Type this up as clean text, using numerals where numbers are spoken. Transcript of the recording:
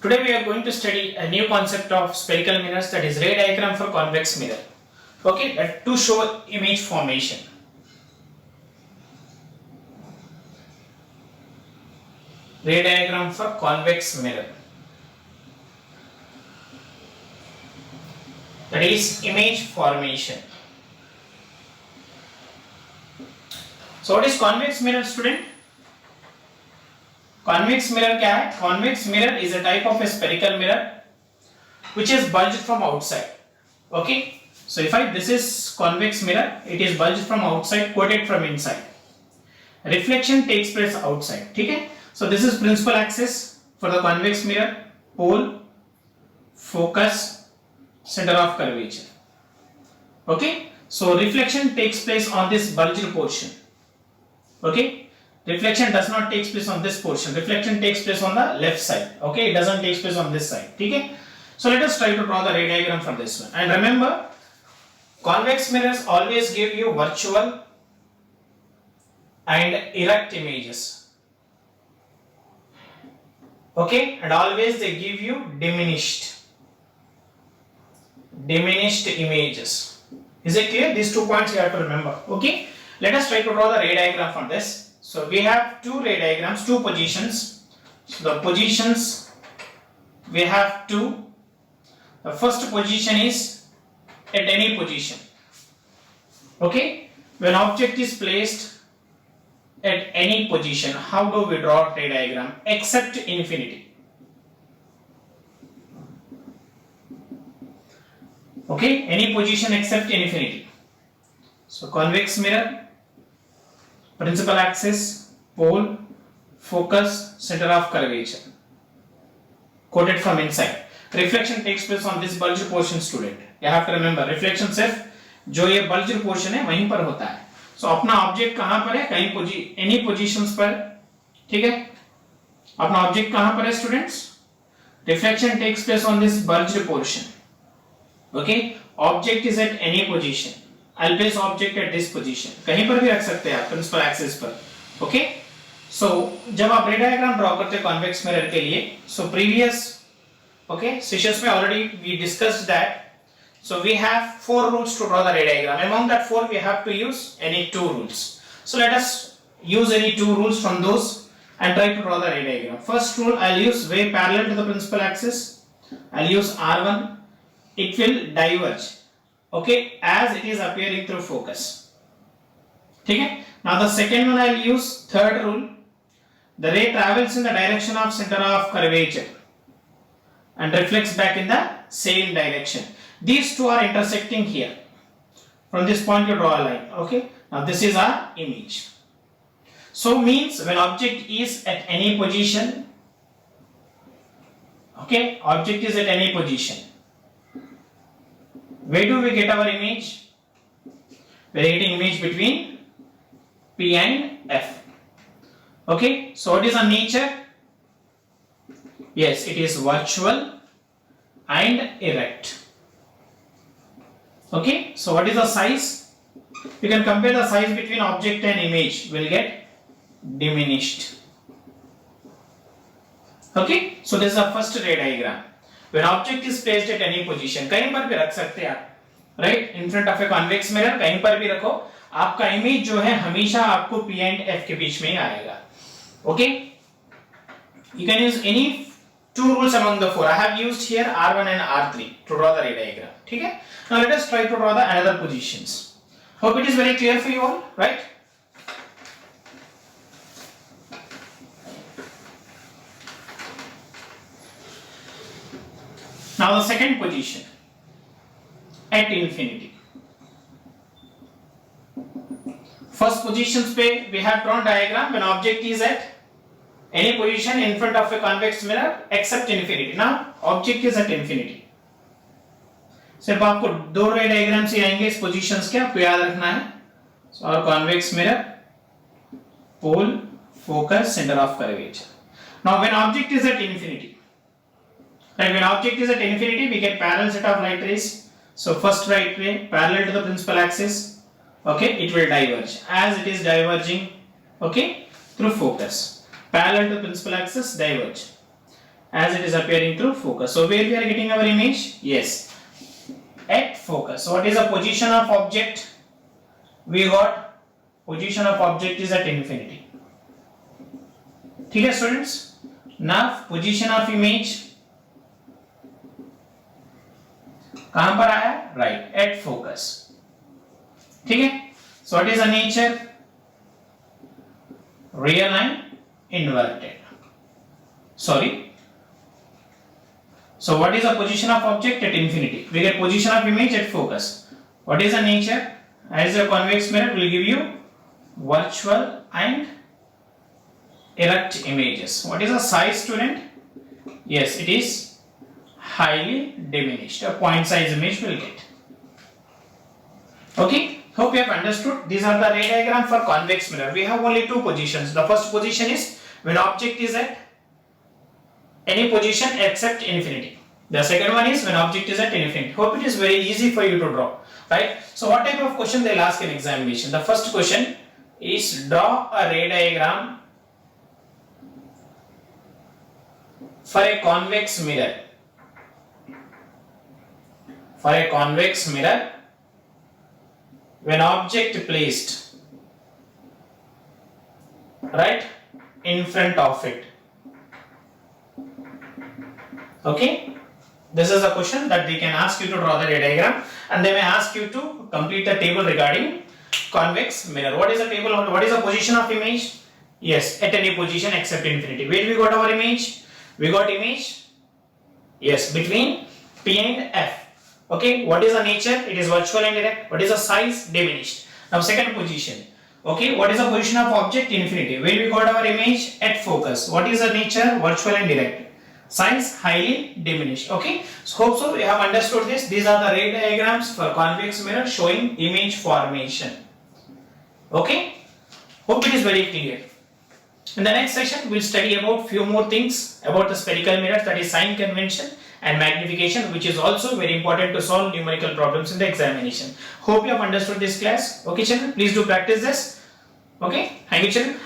Today we are going to study a new concept of spherical mirrors, that is ray diagram for convex mirror. Okay, to show image formation. Ray diagram for convex mirror, that is image formation. So what is convex mirror, student? Convex mirror क्या है? Convex mirror is a type of a spherical mirror which is bulged from outside. Okay, so if this is convex mirror, it is bulged from outside, coated from inside. Reflection takes place outside. ठीक है? So this is principal axis for the convex mirror, pole, focus, center of curvature. Okay, so reflection takes place on this bulged portion. Okay, reflection does not take place on this portion. Reflection takes place on the left side. Okay, it doesn't take place on this side. Okay, so let us try to draw the ray diagram for this one. And remember, convex mirrors always give you virtual and erect images. Okay, and always they give you diminished images. Is it clear? These 2 points you have to remember. Okay, let us try to draw the ray diagram for this. So we have two ray diagrams, two positions. So the positions, we have two. The first position is at any position. Okay, when object is placed at any position, how do we draw ray diagram? Except infinity. Okay, any position except infinity. So convex mirror, principal axis, pole, focus, center of curvature, coated from inside. Reflection takes place on this bulged portion, student. You have to remember, reflection सिर्फ जो ये bulged portion है वहीं पर होता है. So अपना object कहां पर है? कहीं any positions पर. ठीक है, अपना ऑब्जेक्ट कहां पर है students? Reflection takes place on this bulged portion. Okay, object is at any position. I'll place object at this position. कहीं पर भी रख सकते हैं आप प्रिंसिपल एक्सिस पर. ओके, सो जब आप रे डायग्राम ड्रॉ करते हैं कॉन्वेक्स मिरर के लिए, सो प्रीवियस सेशंस में already we discussed that. So we have 4 rules to draw the ray diagram. Among that 4 we have to use any 2 rules. So let us use any 2 rules from those and try to draw the ray diagram. First rule, I'll use ray parallel to the principal axis. I'll use R1. It will diverge. Okay, as it is appearing through focus. ठीक है? Now the second one I'll use third rule. The ray travels in the direction of center of curvature and reflects back in the same direction. These two are intersecting here. From this point you draw a line. Okay? Now this is our image. So means when object is at any position. Okay? Object is at any position. Where do we get our image? We are getting image between P and F. Okay, so what is our nature? Yes, it is virtual and erect. Okay, so what is the size? You can compare the size between object and image. Will get diminished. Okay, so this is the first ray diagram. When object is placed at any position, कहीं पर भी रख सकते हैं आप, right? In front of a convex mirror, कहीं पर भी रखो, आपका इमेज जो है हमेशा आपको P and F के बीच में ही आएगा. Okay? You can use any 2 rules among the 4. I have used here R1 and R3 to draw the ray diagram. ठीक है? Now let us try to draw the another positions. Hope it is very clear for you all, right? Now the second position, at infinity. First positions पे we have drawn diagram when object is at any position in front of a convex mirror except infinity. Now object is at infinity. सिर्फ आपको 2 रे diagram से आएंगे इस positions के, आपको याद रखना है. So our convex mirror, pole, focus, center of curvature. Now when object is at infinity. Right, when object is at infinity, we get parallel set of light rays. So first light ray parallel to the principal axis. Okay, it will diverge. As it is diverging, okay, through focus. Parallel to principal axis, diverge. as it is appearing through focus. So where we are getting our image? Yes, at focus. So what is the position of object? We got position of object is at infinity. ठीक है students? Now position of image कहां पर आया? Right, at focus. ठीक है? So what is the nature? Real line inverted. Sorry. So what is the position of object at infinity? We get position of image at focus. What is the nature? As a convex mirror will give you virtual and erect images. What is the size, student? Yes, it is highly diminished. A point size image will get. Okay, hope you have understood. These are the ray diagram for convex mirror. We have only two positions. The first position is when object is at any position except infinity. The second one is when object is at infinity. Hope it is very easy for you to draw, right? So what type of question they'll ask in examination? The first question is draw a ray diagram for a convex mirror. For a convex mirror when object placed right in front of it. Okay, this is a question that they can ask you to draw the ray diagram, and they may ask you to complete the table regarding convex mirror. What is the table? What is the position of image? Yes, at any position except infinity. Where we got our image? We got image, yes, between P and F. Okay, what is the nature? It is virtual and direct. What is the size? Diminished. Now second position. Okay, what is the position of object? Infinity. Where we got our image? At focus. What is the nature? Virtual and direct. Size highly diminished. Okay, so hope so you have understood this. These are the ray diagrams for convex mirror showing image formation. Okay, hope it is very clear. In the next session, we'll study about few more things about the spherical mirrors, that is sign convention and magnification, which is also very important to solve numerical problems in the examination. Hope you have understood this class. Okay, children, please do practice this. Okay, thank you, children.